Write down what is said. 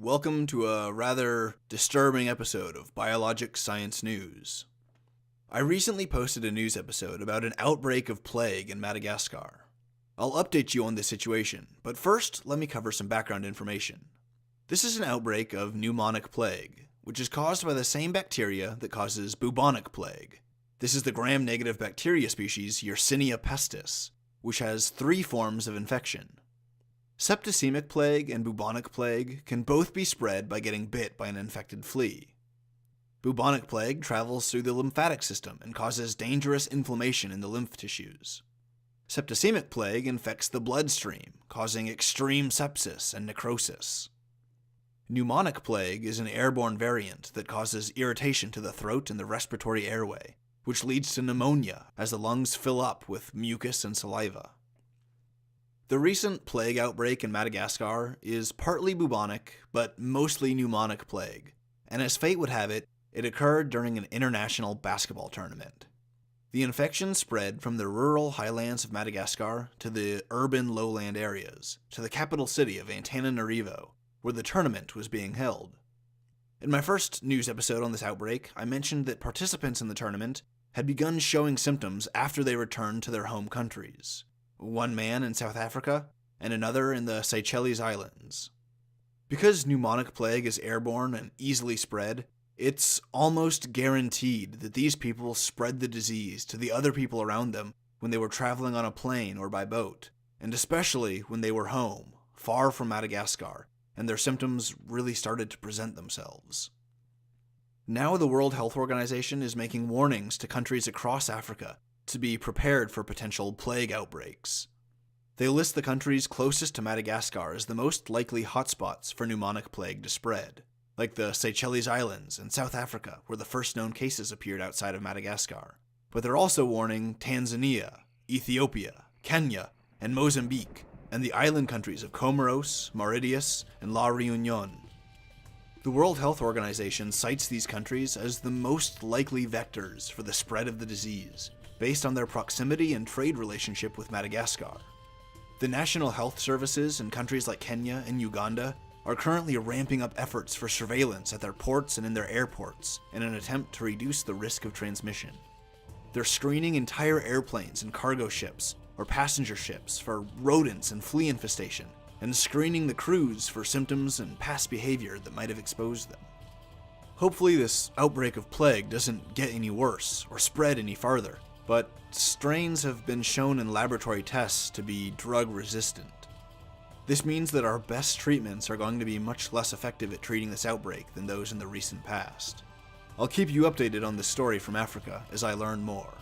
welcome to a rather disturbing episode of BioLogic Science News. I recently posted a news episode about an outbreak of plague in Madagascar. I'll update you on this situation, but first let me cover some background information. This is an outbreak of pneumonic plague, which is caused by the same bacteria that causes bubonic plague. This is the gram-negative bacteria species Yersinia pestis, which has 3 forms of infection. Septicemic plague and bubonic plague can both be spread by getting bit by an infected flea. Bubonic plague travels through the lymphatic system and causes dangerous inflammation in the lymph tissues. Septicemic plague infects the bloodstream, causing extreme sepsis and necrosis. Pneumonic plague is an airborne variant that causes irritation to the throat and the respiratory airway, which leads to pneumonia as the lungs fill up with mucus and saliva. The recent plague outbreak in Madagascar is partly bubonic, but mostly pneumonic plague, and as fate would have it, it occurred during an international basketball tournament. The infection spread from the rural highlands of Madagascar to the urban lowland areas, to the capital city of Antananarivo, where the tournament was being held. In my first news episode on this outbreak, I mentioned that participants in the tournament had begun showing symptoms after they returned to their home countries. One man in South Africa, and another in the Seychelles Islands. Because pneumonic plague is airborne and easily spread, it's almost guaranteed that these people spread the disease to the other people around them when they were traveling on a plane or by boat, and especially when they were home, far from Madagascar, and their symptoms really started to present themselves. Now the World Health Organization is making warnings to countries across Africa to be prepared for potential plague outbreaks. They list the countries closest to Madagascar as the most likely hotspots for pneumonic plague to spread, like the Seychelles Islands and South Africa, where the first known cases appeared outside of Madagascar. But they're also warning Tanzania, Ethiopia, Kenya, and Mozambique, and the island countries of Comoros, Mauritius, and La Réunion. The World Health Organization cites these countries as the most likely vectors for the spread of the disease, based on their proximity and trade relationship with Madagascar. The national health services in countries like Kenya and Uganda are currently ramping up efforts for surveillance at their ports and in their airports in an attempt to reduce the risk of transmission. They're screening entire airplanes and cargo ships or passenger ships for rodents and flea infestation, and screening the crews for symptoms and past behavior that might have exposed them. Hopefully this outbreak of plague doesn't get any worse or spread any farther, but strains have been shown in laboratory tests to be drug-resistant. This means that our best treatments are going to be much less effective at treating this outbreak than those in the recent past. I'll keep you updated on this story from Africa as I learn more.